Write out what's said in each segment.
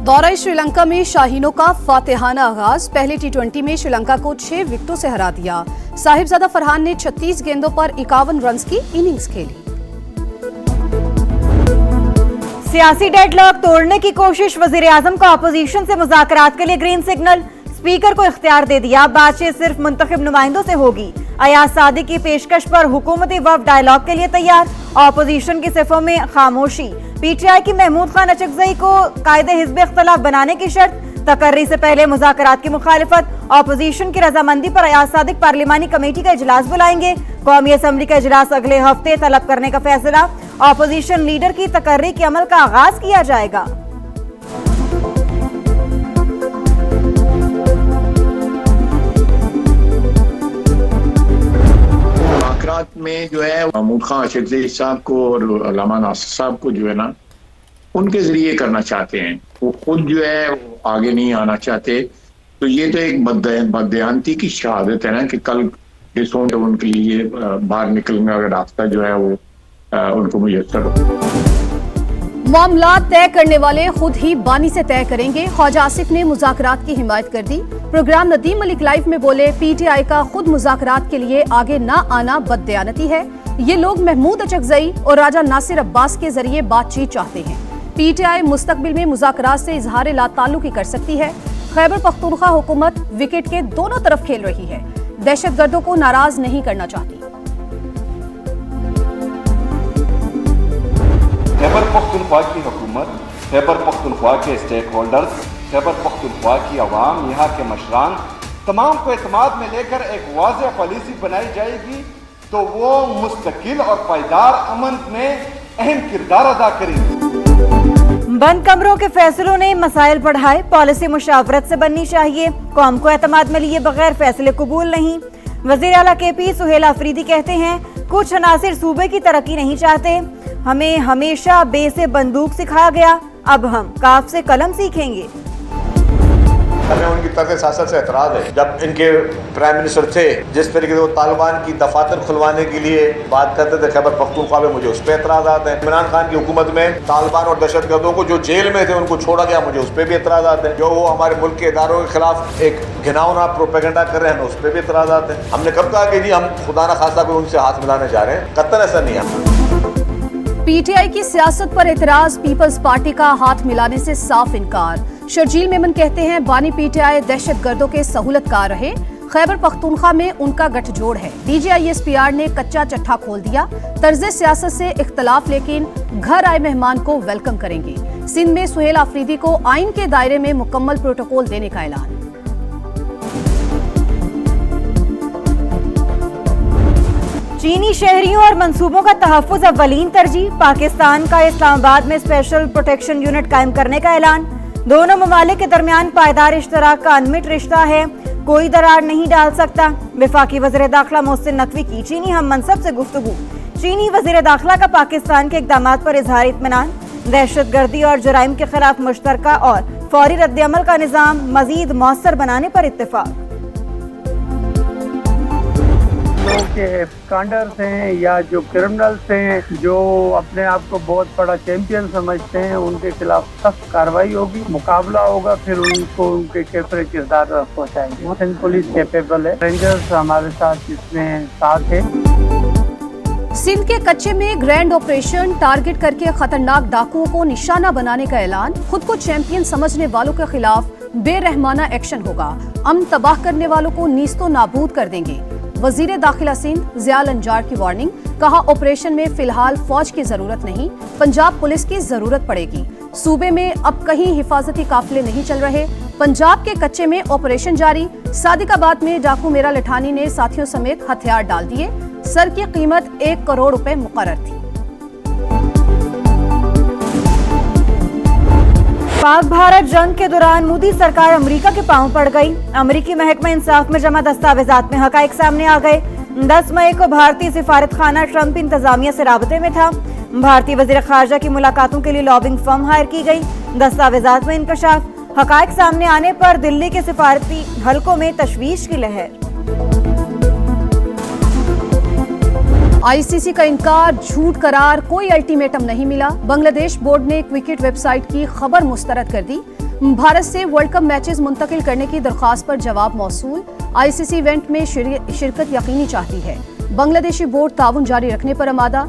दौरा श्रीलंका में शाहीनों का फातेहाना आगाज। पहले टी20 में श्रीलंका को 6 विकेटों से हरा दिया। साहिबजादा फरहान ने 36 गेंदों पर 51 रन की इनिंग्स खेली। सियासी डेडलॉक तोड़ने की कोशिश, वजीर आजम को अपोजिशन से मुज़ाकरात के लिए ग्रीन सिग्नल। स्पीकर को इख्तियार दे दिया, बातचीत सिर्फ मुंतखब नुमाइंदों से होगी। अयाज सादिक की पेशकश पर हुकूमती वफ़द डायलॉग के लिए तैयार। अपोजिशन की सिफों में खामोशी। पीटीआई की महमूद खान अचकजई को कायदे हिज़्ब इख्तिलाफ बनाने की शर्त। तकर्री से पहले मुज़ाकरात की मुखालिफत। अपोजिशन की रजामंदी पर अयाज सादिक पार्लिमानी कमेटी का इजलास बुलाएंगे। कौमी असम्बली का इजलास अगले हफ्ते तलब करने का फैसला। अपोजिशन लीडर की तकर्री के अमल का आगाज किया जाएगा। में जो है महमूद खान अचकजई साहब को और अल्लामा नासिर साहब को जो है ना उनके जरिए करना चाहते हैं। वो खुद जो है आगे नहीं आना चाहते। तो ये तो एक बदयांती की शहादत है ना कि कल उनके लिए बाहर निकलने का रास्ता जो है वो उनको मुयस्सर हो। मामला तय करने वाले खुद ही बानी से तय करेंगे। ख्वाजा आसिफ ने मुज़ाकरात की हिमायत कर दी। प्रोग्राम नदीम मलिक लाइव में बोले, पीटीआई का खुद मुज़ाकरात के लिए आगे ना आना बददयानती है। ये लोग महमूद अचकजई और राजा नासिर अब्बास के जरिए बातचीत चाहते हैं। पीटीआई मुस्तकबिल में मुज़ाकरात से इजहार ला ताल्लुकी कर सकती है। खैबर पख्तूनख्वा हुकूमत विकेट के दोनों तरफ खेल रही है। दहशतगर्दों को नाराज नहीं करना चाहती। खैबर पख्तूनख्वा की हुकूमत, खैबर पख्तूनख्वा के स्टेक होल्डर्स, खैबर पख्तूनख्वा की आवाम, यहाँ के मशरान तमाम को एतमाद में लेकर एक वाज़ेह पॉलिसी बनाई जाएगी तो वो मुस्तकिल और पायदार अमन में अहम किरदार अदा करेंगी। बंद कमरों के फैसलों ने मसाइल बढ़ाए। पॉलिसी मुशावरत से बननी चाहिए। कौम को एतमाद में लिए बगैर फैसले कबूल नहीं। वज़ीर आला KP सुहेल आफरीदी कहते हैं, कुछ अनासिर सूबे की तरक्की नहीं चाहते। हमें हमेशा बे से बंदूक सिखाया गया, अब हम काफ से कलम सीखेंगे। हमें उनकी तर्ज़ सियासत से एतराज़ है। जब इनके प्राइम मिनिस्टर थे, जिस तरीके से वो तालिबान की दफातर खुलवाने के लिए बात करते थे खैबर पख्तूनख्वा में, मुझे उस पर एतराज़ात हैं। इमरान खान की हुकूमत में तालिबान और दहशतगर्दों को जो जेल में थे उनको छोड़ा गया, मुझे उस पर भी एतराज़ात हैं। जो वो हमारे मुल्क के इदारों के खिलाफ एक घिनौना प्रोपेगेंडा कर रहे हैं, उस पर भी एतराज़ात हैं। हमने कब कहा कि जी हम खुदा न खासा कोई उनसे हाथ मिलाने जा रहे हैं? कतई ऐसा नहीं है। पीटीआई की सियासत पर एतराज, पीपल्स पार्टी का हाथ मिलाने से साफ इनकार। शर्जील मेमन कहते हैं, बानी पीटीआई दहशतगर्दों के सहूलतकार रहे। खैबर पख्तूनख्वा में उनका गठजोड़ है। DGISPR ने कच्चा चट्टा खोल दिया। तर्ज सियासत से इख्तलाफ, लेकिन घर आए मेहमान को वेलकम करेंगे। सिंध में सुहेल आफरीदी को आइन के दायरे में मुकम्मल प्रोटोकॉल देने का ऐलान। चीनी शहरियों और मंसूबों का तहफ़्फ़ुज़ अव्वलीन तरजीह। पाकिस्तान का इस्लामाबाद में स्पेशल प्रोटेक्शन यूनिट कायम करने का ऐलान। दोनों ममालिक के दरमियान पायदार इश्तराक का अनमिट रिश्ता है, कोई दरार नहीं डाल सकता। वफाकी वज़ीर दाखिला मोहसिन नकवी की चीनी हम मनसब से गुफ्तगू। चीनी वज़ीर दाखिला का पाकिस्तान के इक़दामात पर इजहार इत्मीनान। दहशतगर्दी और जराइम के खिलाफ मुश्तरका और फौरी रद्द-ए-अमल का निज़ाम मज़ीद मौसर बनाने पर इत्तेफाक। के स्कैंडर्स हैं या जो क्रिमिनल्स हैं, जो अपने आप को बहुत बड़ा चैंपियन समझते हैं, उनके खिलाफ सख्त कार्रवाई होगी, मुकाबला होगा, फिर उनको उनके कैफरे किरदार पहुँचाएंगे। सिंध पुलिस कैपेबल है, रेंजर्स हमारे साथ इसमें साथ है। सिंध के कच्चे में ग्रैंड ऑपरेशन, टारगेट करके खतरनाक डाकुओं को निशाना बनाने का ऐलान। खुद को चैंपियन समझने वालों के खिलाफ बेरहमाना एक्शन होगा। अमन तबाह करने वालों को नीस्तो नाबूद कर देंगे। वजीर दाखिला सिंध ज़ियाल अंजार की वार्निंग। कहा, ऑपरेशन में फिलहाल फौज की जरूरत नहीं, पंजाब पुलिस की जरूरत पड़ेगी। सूबे में अब कहीं हिफाजती काफिले नहीं चल रहे। पंजाब के कच्चे में ऑपरेशन जारी। सादिकाबाद में डाकू मेरा लठानी ने साथियों समेत हथियार डाल दिए। सर की कीमत 1 करोड़ रुपए मुकर्रर थी। पाक भारत जंग के दौरान मोदी सरकार अमेरिका के पांव पड़ गई। अमेरिकी महकमा इंसाफ में जमा दस्तावेजात में हकाइक सामने आ गए। 10 मई को भारतीय सिफारत खाना ट्रंप इंतजामिया से राबते में था। भारतीय वजीर खारजा की मुलाकातों के लिए लॉबिंग फर्म हायर की गई। दस्तावेजात में इंकशाफ, हकाइक सामने आने पर दिल्ली के सिफारती हलकों में तशवीश की लहर। ICC का इनकार, झूठ करार, कोई अल्टीमेटम नहीं मिला। बांग्लादेश बोर्ड ने क्रिकेट वेबसाइट की खबर मुस्तरद कर दी। भारत से वर्ल्ड कप मैचेस मुंतकिल करने की दरख्वास्त पर जवाब मौसूल। आईसीसी इवेंट में शिरकत यकीनी चाहती है। बांग्लादेशी बोर्ड ताउन जारी रखने पर आमादा।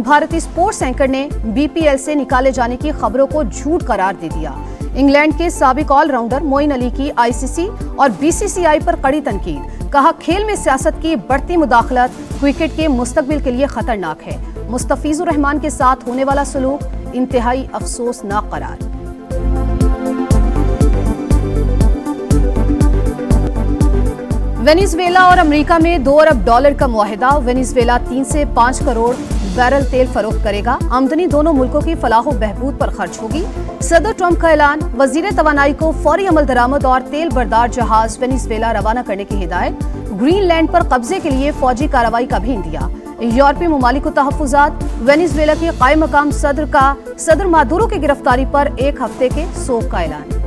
भारतीय स्पोर्ट्स एंकर ने बीपीएल से निकाले जाने की खबरों को झूठ करार दे दिया। इंग्लैंड के साबिक ऑलराउंडर मोइन अली की आईसीसी और बीसीसीआई पर कड़ी तनकीद। कहा, खेल में सियासत की बढ़ती मुदाखलत क्रिकेट के मुस्तकबिल के लिए खतरनाक है। मुस्तफिजुर रहमान के साथ होने वाला सलूक इंतहाई अफसोसनाक करार। वेनेजुएला और अमेरिका में $2 अरब का मुआहिदा। वेनेजुएला 3 से 5 करोड़ बैरल तेल फरोख्त करेगा। आमदनी दोनों मुल्कों की फलाह बहबूद पर खर्च होगी। सदर ट्रंप का ऐलान। वजीर तवानाई को फौरी अमल दरामद और तेल बरदार जहाज वेनेजुएला रवाना करने की हिदायत। ग्रीनलैंड पर कब्जे के लिए फौजी कार्रवाई का भी इंदिया। यूरोपीय ममालिक को तहफ्फुजात। वेनेजुएला के कायम मकाम सदर मादुरो की गिरफ्तारी पर 1 हफ्ते के सोग का ऐलान।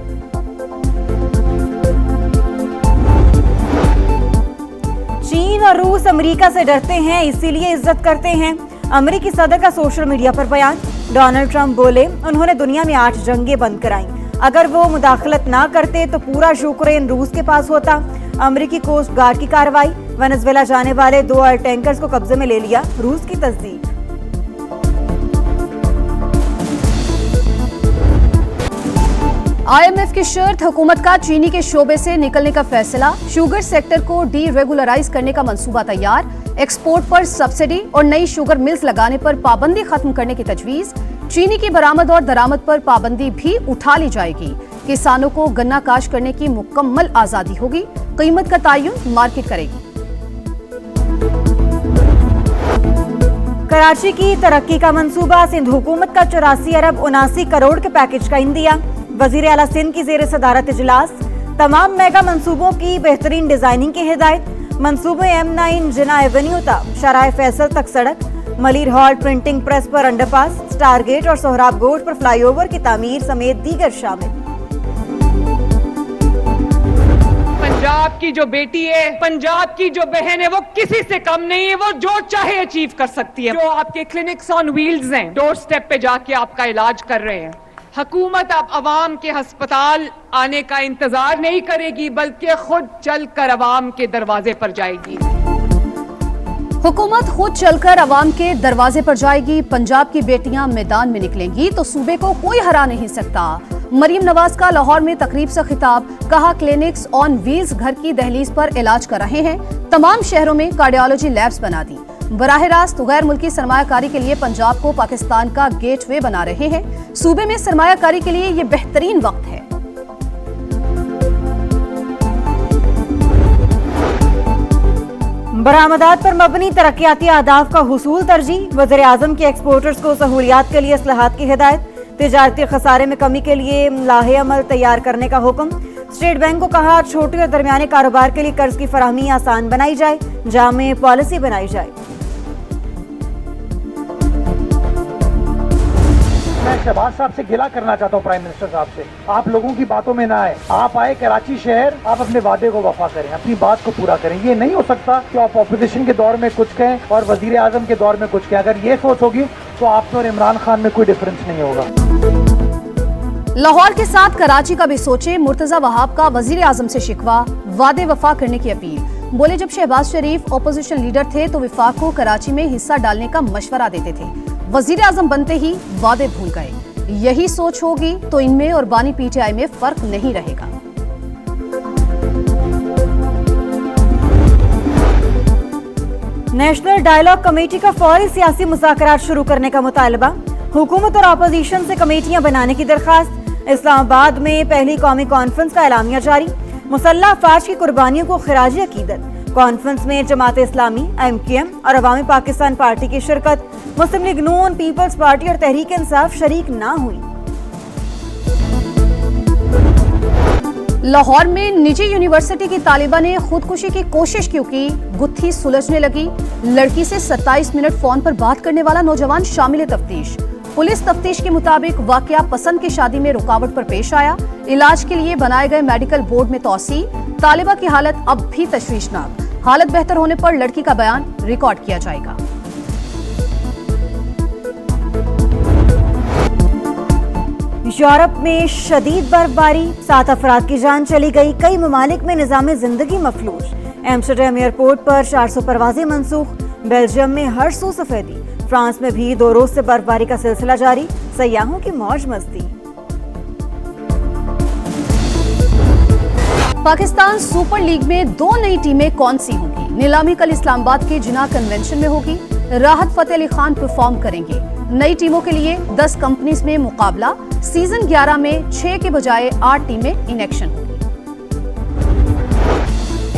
चीन और रूस अमेरिका से डरते हैं, इसीलिए इज्जत करते हैं। अमेरिकी सदर का सोशल मीडिया पर बयान। डोनाल्ड ट्रंप बोले, उन्होंने दुनिया में 8 जंगें बंद कराई। अगर वो मुदाखलत ना करते तो पूरा यूक्रेन रूस के पास होता। अमेरिकी कोस्ट गार्ड की कार्रवाई। वेनेजुएला जाने वाले 2 ऑयल टैंकर्स को कब्जे में ले लिया। रूस की तस्दीक। IMF की शर्त। हुकूमत का चीनी के शोबे से निकलने का फैसला। शुगर सेक्टर को डीरेगुलराइज करने का मंसूबा तैयार। एक्सपोर्ट पर सब्सिडी और नई शुगर मिल्स लगाने पर पाबंदी खत्म करने की तजवीज। चीनी की बरामद और दरामद पर पाबंदी भी उठा ली जाएगी। किसानों को गन्ना काश्त करने की मुकम्मल आजादी होगी। कीमत का तयन मार्केट करेगी। कराची की तरक्की का मंसूबा। सिंध हुकूमत का 84 अरब 79 करोड़ के पैकेज का इंदिया। वजीर आला सिंध की जेर सदारत इजलास। तमाम मेगा मंसूबों की बेहतरीन डिजाइनिंग की हिदायत। मंसूबे M9 जिना एवेन्यू तक शराय फैसल तक सड़क। मलिर हॉल प्रिंटिंग प्रेस पर अंडरपास। स्टार गेट और सोहराब गोट पर फ्लाईओवर की तामीर समेत दीगर शामिल। पंजाब की जो बेटी है, पंजाब की जो बहन है, वो किसी से कम नहीं है। वो जो चाहे अचीव कर सकती है। जो आपके क्लिनिक्स ऑन व्हील्स हैं, डोर स्टेप पे जाके आपका इलाज कर रहे हैं। हुकूमत अब अवाम के अस्पताल आने का इंतजार नहीं करेगी, बल्कि खुद चलकर अवाम के दरवाजे पर जाएगी। हुकूमत खुद चलकर अवाम के दरवाजे पर जाएगी। पंजाब की बेटियां मैदान में निकलेंगी तो सूबे को कोई हरा नहीं सकता। मरीम नवाज का लाहौर में तकरीब से खिताब। कहा, क्लिनिक्स ऑन व्हील्स घर की दहलीज पर इलाज कर रहे हैं। तमाम शहरों में कार्डियोलॉजी लैब्स बना दी। बराह रास्त गैर मुल्की सरमायाकारी के लिए पंजाब को पाकिस्तान का गेटवे बना रहे हैं। सूबे में सरमायाकारी के लिए ये बेहतरीन वक्त है। बरामदात पर मबनी तरक्याती आदाफ का हुसूल तरजीह। वज़ीर आज़म की एक्सपोर्टर्स को सहूलियात के लिए इस्लाहात की हिदायत। तिजारती खसारे में कमी के लिए लाहे अमल तैयार करने का हुक्म। स्टेट बैंक को कहा, छोटे और दरमियाने कारोबार के लिए कर्ज की फराहमी आसान बनाई जाए। जामे पॉलिसी बनाई जाए। मैं शहबाज साहब से गिला करना चाहता हूँ, प्राइम मिनिस्टर साहब से, आप लोगों की बातों में ना आए। आप आए कराची शहर, आप अपने वादे को वफा करें, अपनी बात को पूरा करें। ये नहीं हो सकता कि आप ऑपोजिशन के दौर में कुछ कहें और वजीर आजम के दौर में कुछ कहें। अगर ये सोच होगी तो आप में और इमरान खान में कोई डिफरेंस नहीं होगा। लाहौर के साथ कराची का भी सोचे। मुर्तजा वहाब का वजीर आजम से शिकवा। वादे वफा करने की अपील। बोले, जब शहबाज शरीफ ऑपोजिशन लीडर थे तो विफाक को कराची में हिस्सा डालने का मशवरा देते थे। वजीर आजम बनते ही वादे भूल गए। यही सोच होगी तो इनमें और बानी पीटीआई में फर्क नहीं रहेगा। नेशनल डायलॉग कमेटी का फौरी सियासी मुज़ाकरात शुरू करने का मुतालबा। हुकूमत और अपोजिशन से कमेटियां बनाने की दरखास्त। इस्लामाबाद में पहली कौमी कॉन्फ्रेंस का एलामिया जारी। मुसल्लह अफवाज की कुर्बानियों को खिराज अकीदत। कॉन्फ्रेंस में जमात इस्लामी, MQM और अवामी पाकिस्तान पार्टी की शिरकत। मुस्लिम लीग नून, पीपल्स पार्टी और तहरीक इंसाफ शरीक ना हुई। लाहौर में निजी यूनिवर्सिटी की तालिबा ने खुदकुशी की कोशिश क्यों की? गुत्थी सुलझने लगी। लड़की से 27 मिनट फोन पर बात करने वाला नौजवान शामिल तफ्तीश। पुलिस तफ्तीश के मुताबिक वाकया पसंद की शादी में रुकावट पर पेश आया। इलाज के लिए बनाए गए मेडिकल बोर्ड में तौसी। तालिबा की हालत अब भी तशवीशनाक। हालत बेहतर होने पर लड़की का बयान रिकॉर्ड किया जाएगा। यूरोप में शदीद बर्फबारी, 7 अफराद की जान चली गई, कई ममालिक में निज़ाम जिंदगी मफलूज। एम्स्टरडैम एयरपोर्ट पर 400 परवाजें मनसूख, बेल्जियम में हर सू सफेदी, फ्रांस में भी 2 रोज से बर्फबारी का सिलसिला जारी, सयाहों की मौज मस्ती। पाकिस्तान सुपर लीग में 2 नई टीमें कौन सी होंगी? नीलामी कल इस्लामाबाद के जिना कन्वेंशन में होगी। राहत फतेह अली खान परफॉर्म करेंगे। नई टीमों के लिए 10 कंपनीज में मुकाबला। सीजन 11 में 6 के बजाय 8 टीमें इन एक्शन होंगी।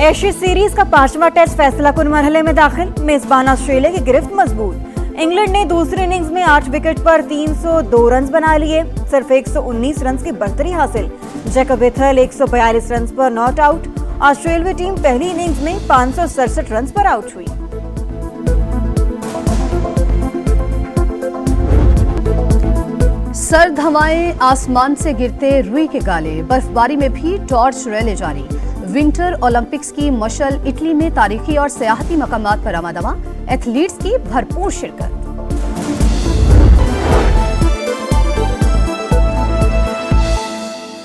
एशिया सीरीज का 5वां टेस्ट फैसला कुन मरहले में दाखिल, मेजबान ऑस्ट्रेलिया की गिरफ्त मजबूत। इंग्लैंड ने दूसरी इनिंग्स में 8 विकेट पर 302 रन बना लिए, सिर्फ 119 रन की बढ़तरी हासिल। जैकब बेथल 142 रन पर नॉट आउट। ऑस्ट्रेलियाई टीम पहली इनिंग्स में 567 रन पर आउट हुई। सर्द हवाएं आसमान से गिरते रुई के गाले, बर्फबारी में भी टॉर्च रैली जारी। विंटर ओलंपिक्स की मशल इटली में तारीखी और सियाहती मकामात पर आमादवा, एथलीट्स की भरपूर शिरकत।